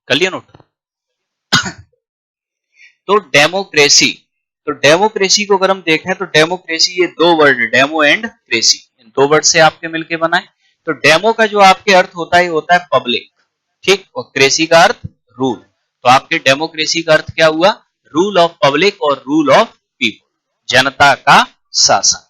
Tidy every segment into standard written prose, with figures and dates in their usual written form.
कर लिया नोट। तो डेमोक्रेसी, तो डेमोक्रेसी को अगर हम देखें तो डेमोक्रेसी ये दो वर्ड डेमो एंड क्रेसी, इन दो वर्ड से आपके मिलके बना है। तो डेमो का जो आपके अर्थ होता है होता है पब्लिक, ठीक, और क्रेसी का अर्थ रूल। तो आपके डेमोक्रेसी का अर्थ क्या हुआ? रूल ऑफ पब्लिक और रूल ऑफ पीपल, जनता का शासन।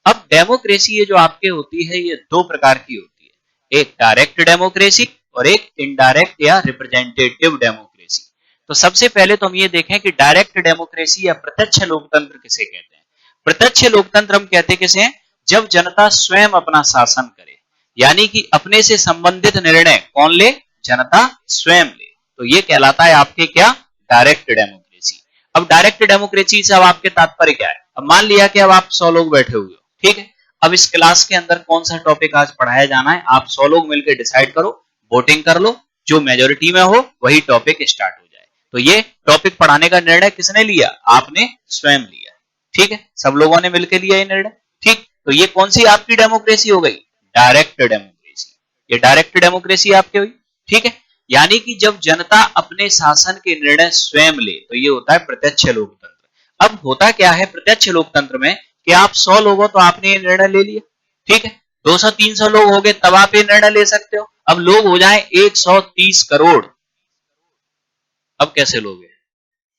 अब डेमोक्रेसी ये जो आपके होती है ये दो प्रकार की होती है, एक डायरेक्ट डेमोक्रेसी और एक इनडायरेक्ट या रिप्रेजेंटेटिव डेमोक्रेसी। तो सबसे पहले तो हम ये देखें कि डायरेक्ट डेमोक्रेसी या प्रत्यक्ष लोकतंत्र किसे कहते हैं। प्रत्यक्ष लोकतंत्र हम कहते किसे हैं? जब जनता स्वयं अपना शासन करे, यानी कि अपने से संबंधित निर्णय कौन ले? जनता स्वयं ले। तो ये कहलाता है आपके क्या? Direct democracy. अब डायरेक्ट डेमोक्रेसी से अब आपके तात्पर्य क्या है? अब मान लिया कि अब आप 100 लोग बैठे हुए हो, ठीक है, अब इस क्लास के अंदर कौन सा टॉपिक आज पढ़ाया जाना है आप 100 लोग मिलकर डिसाइड करो, वोटिंग कर लो, जो मेजोरिटी में हो वही टॉपिक स्टार्ट हो जाए। तो ये टॉपिक पढ़ाने का निर्णय किसने लिया? आपने स्वयं लिया, ठीक है, सब लोगों ने मिलकर लिया ये निर्णय, ठीक। तो ये कौन सी आपकी डेमोक्रेसी हो गई? Direct democracy. ये डायरेक्ट डेमोक्रेसी आपकी हुई, ठीक है। यानी कि जब जनता अपने शासन के निर्णय स्वयं ले तो ये होता है प्रत्यक्ष लोकतंत्र। अब होता क्या है प्रत्यक्ष लोकतंत्र में कि आप 100 लोग हो तो आपने ये निर्णय ले लिया, ठीक है, 200-300 लोग हो गए तब आप ये निर्णय ले सकते हो। अब लोग हो जाए 130 करोड़, अब कैसे लोगे?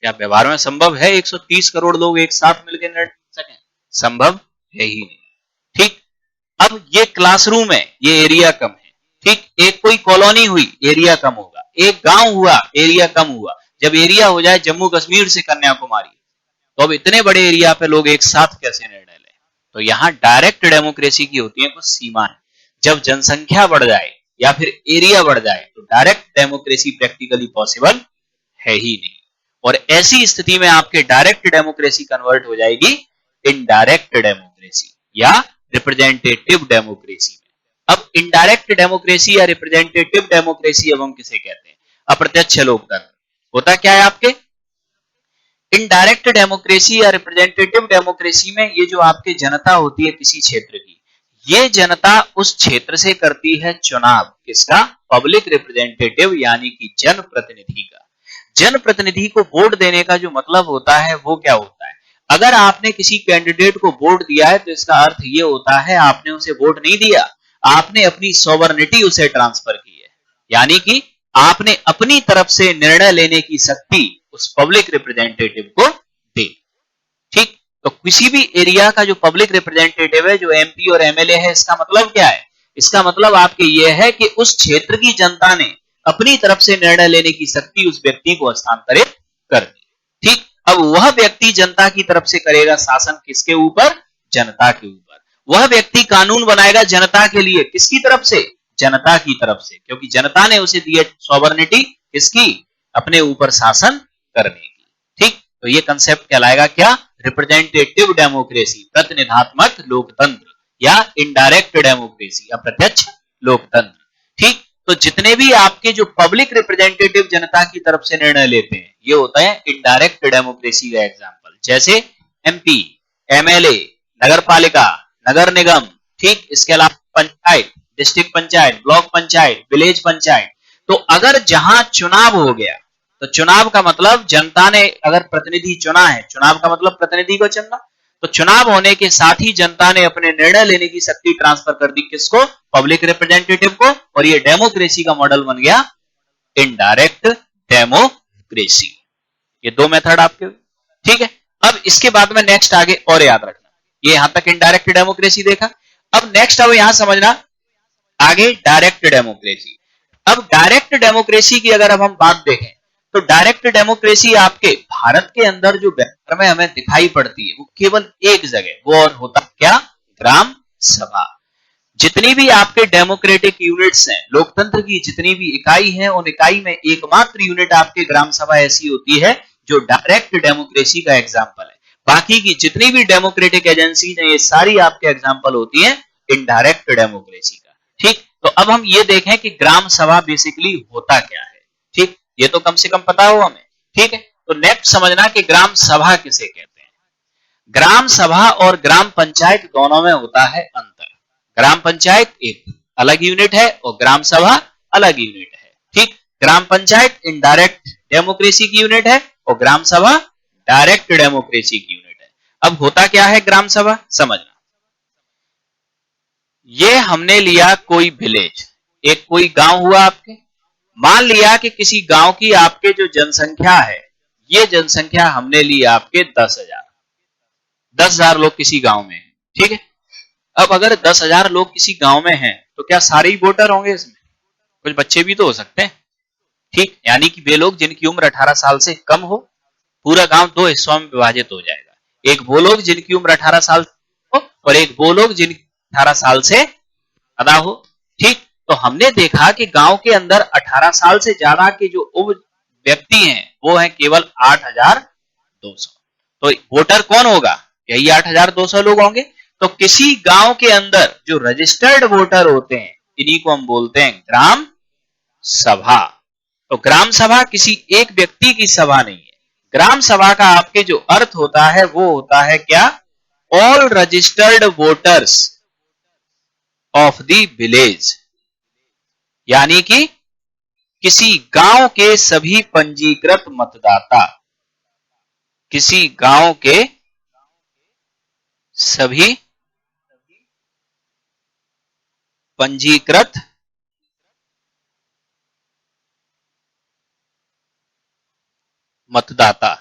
क्या व्यवहार में संभव है 130 करोड़ लोग एक साथ मिलकर निर्णय ले सकें? संभव है ही नहीं, ठीक। अब ये क्लासरूम है, ये एरिया कम है, ठीक, एक कोई कॉलोनी हुई एरिया कम होगा, एक गांव हुआ एरिया कम हुआ, जब एरिया हो जाए जम्मू कश्मीर से कन्याकुमारी, तो अब इतने बड़े एरिया पे लोग एक साथ कैसे निर्णय लें? तो यहां डायरेक्ट डेमोक्रेसी की होती है कुछ सीमाएं। जब जनसंख्या बढ़ जाए या फिर एरिया बढ़ जाए तो डायरेक्ट डेमोक्रेसी प्रैक्टिकली पॉसिबल है ही नहीं, और ऐसी स्थिति में आपके डायरेक्ट डेमोक्रेसी कन्वर्ट हो जाएगी इनडायरेक्ट डेमोक्रेसी या रिप्रेजेंटेटिव डेमोक्रेसी में। अब इनडायरेक्ट डेमोक्रेसी या रिप्रेजेंटेटिव डेमोक्रेसी अब हम किसे कहते हैं? अप्रत्यक्ष लोकतंत्र। होता क्या है आपके इनडायरेक्ट डेमोक्रेसी या रिप्रेजेंटेटिव डेमोक्रेसी में? ये जो आपके जनता होती है किसी क्षेत्र की, ये जनता उस क्षेत्र से करती है चुनाव, किसका? पब्लिक रिप्रेजेंटेटिव यानी कि जनप्रतिनिधि का। जनप्रतिनिधि को वोट देने का जो मतलब होता है वो क्या होता है? अगर आपने किसी कैंडिडेट को वोट दिया है तो इसका अर्थ ये होता है आपने उसे वोट नहीं दिया, आपने अपनी सॉवरेनिटी उसे ट्रांसफर की है, यानी कि आपने अपनी तरफ से निर्णय लेने की शक्ति उस पब्लिक रिप्रेजेंटेटिव को दी, ठीक। तो किसी भी एरिया का जो पब्लिक रिप्रेजेंटेटिव है, जो एमपी और एमएलए है, इसका मतलब क्या है? इसका मतलब आपके ये है कि उस क्षेत्र की जनता ने अपनी तरफ से निर्णय लेने की शक्ति उस व्यक्ति को हस्तांतरित कर दी, ठीक। अब वह व्यक्ति जनता की तरफ से करेगा शासन, किसके ऊपर? जनता के ऊपर। वह व्यक्ति कानून बनाएगा जनता के लिए, किसकी तरफ से? जनता की तरफ से, क्योंकि जनता ने उसे दी है सॉवरेनिटी, किसकी? अपने ऊपर शासन करने की, ठीक। तो ये कंसेप्ट कहलाएगा क्या? रिप्रेजेंटेटिव डेमोक्रेसी, प्रतिनिधात्मक लोकतंत्र, या इनडायरेक्ट डेमोक्रेसी, अप्रत्यक्ष लोकतंत्र, ठीक। तो जितने भी आपके जो पब्लिक रिप्रेजेंटेटिव जनता की तरफ से निर्णय लेते हैं ये होता है इनडायरेक्ट डेमोक्रेसी का एग्जांपल, जैसे एमपी, एमएलए, नगर पालिका, नगर निगम, ठीक। इसके अलावा panchayat, district panchayat, block panchayat, village panchayat. तो अगर जहां चुनाव हो गया तो चुनाव का मतलब जनता ने अगर प्रतिनिधि चुना है, चुनाव का मतलब प्रतिनिधि को चुनना, तो चुनाव होने के साथ ही जनता ने अपने निर्णय लेने की शक्ति ट्रांसफर कर दी, किसको? पब्लिक रिप्रेजेंटेटिव को, और ये डेमोक्रेसी का मॉडल बन गया इनडायरेक्ट डेमोक्रेसी। ये दो मेथड आपके, ठीक है। अब इसके बाद में नेक्स्ट आगे और याद रखना, ये यहां तक इनडायरेक्ट डेमोक्रेसी देखा। अब नेक्स्ट अब यहां समझना आगे डायरेक्ट डेमोक्रेसी। अब डायरेक्ट डेमोक्रेसी की अगर अब हम बात देखें तो डायरेक्ट डेमोक्रेसी आपके भारत के अंदर जो व्यवहार में हमें दिखाई पड़ती है वो केवल एक जगह, वो और होता क्या? ग्राम सभा। जितनी भी आपके डेमोक्रेटिक यूनिट्स हैं, लोकतंत्र की जितनी भी इकाई हैं, उन इकाई में एकमात्र यूनिट आपके ग्राम सभा ऐसी होती है जो डायरेक्ट डेमोक्रेसी का एग्जाम्पल है। बाकी की जितनी भी डेमोक्रेटिक एजेंसी है ये सारी आपके एग्जाम्पल होती है इनडायरेक्ट डेमोक्रेसी का, ठीक। तो अब हम ये देखें कि ग्राम सभा बेसिकली होता क्या है, ठीक, ये तो कम से कम पता हो हमें, ठीक है। तो नेक्स्ट समझना कि ग्राम सभा किसे कहते हैं। ग्राम सभा और ग्राम पंचायत दोनों में होता है अंतर। ग्राम पंचायत एक अलग यूनिट है और ग्राम सभा अलग यूनिट है, ठीक। ग्राम पंचायत इनडायरेक्ट डेमोक्रेसी की यूनिट है और ग्राम सभा डायरेक्ट डेमोक्रेसी की यूनिट है। अब होता क्या है ग्राम सभा, समझना। ये हमने लिया कोई विलेज, एक कोई गांव हुआ आपके, मान लिया कि किसी गांव की आपके जो जनसंख्या है, ये जनसंख्या हमने ली आपके 10,000 लोग किसी गांव में हैं, ठीक है। अब अगर 10,000 लोग किसी गांव में हैं तो क्या सारे ही वोटर होंगे इसमें? कुछ बच्चे भी तो हो सकते हैं, ठीक। यानी कि वे लोग जिनकी उम्र 18 साल से कम हो, पूरा गांव दो हिस्सों में विभाजित हो जाएगा। एक वो लोग जिनकी उम्र 18 साल हो और एक वो लोग जिनकी 18 साल से ज्यादा हो, ठीक। तो हमने देखा कि गांव के अंदर 18 साल से ज्यादा के जो व्यक्ति हैं वो हैं केवल 8,200। तो वोटर कौन होगा? यही 8,200 लोग होंगे। तो किसी गांव के अंदर जो रजिस्टर्ड वोटर होते हैं इन्हीं को हम बोलते हैं ग्राम सभा। तो ग्राम सभा किसी एक व्यक्ति की सभा नहीं है। ग्राम सभा का आपके जो अर्थ होता है वो होता है क्या? All registered voters of the village, यानी कि किसी गांव के सभी पंजीकृत मतदाता, किसी गांव के सभी पंजीकृत मतदाता,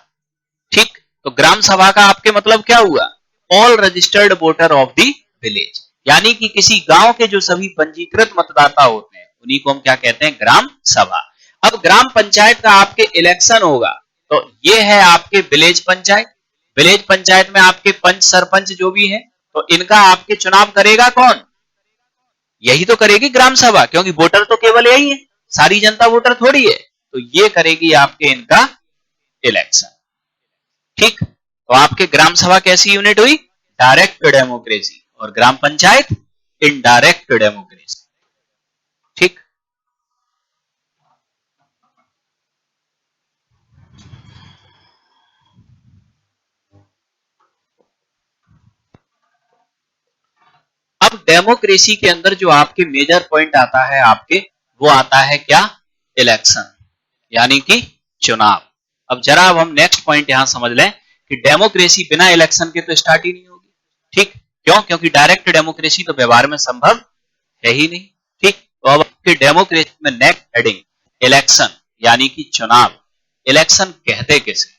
ठीक। तो ग्राम सभा का आपके मतलब क्या हुआ? All registered voter of the village, यानी कि किसी गांव के जो सभी पंजीकृत मतदाता होते हैं उन्हीं को हम क्या कहते हैं? ग्राम सभा। अब ग्राम पंचायत का आपके इलेक्शन होगा, तो ये है आपके विलेज पंचायत। विलेज पंचायत में आपके पंच सरपंच जो भी है, तो इनका आपके चुनाव करेगा कौन? यही तो करेगी ग्राम सभा, क्योंकि वोटर तो केवल यही है, सारी जनता वोटर थोड़ी है। तो ये करेगी आपके इनका इलेक्शन, ठीक। तो आपके ग्राम सभा कैसी यूनिट हुई? डायरेक्ट डेमोक्रेसी, और ग्राम पंचायत इनडायरेक्ट डेमोक्रेसी, ठीक। अब डेमोक्रेसी के अंदर जो आपके मेजर पॉइंट आता है आपके, वो आता है क्या? इलेक्शन, यानी कि चुनाव। अब जरा अब हम नेक्स्ट पॉइंट यहां समझ लें कि डेमोक्रेसी बिना इलेक्शन के तो स्टार्ट ही नहीं होगी, ठीक। क्यों? क्योंकि डायरेक्ट डेमोक्रेसी तो व्यवहार में संभव है ही नहीं, ठीक। तो अब आपके डेमोक्रेसी में नेक्स्ट हेडिंग इलेक्शन, यानी कि चुनाव। इलेक्शन कहते किसे?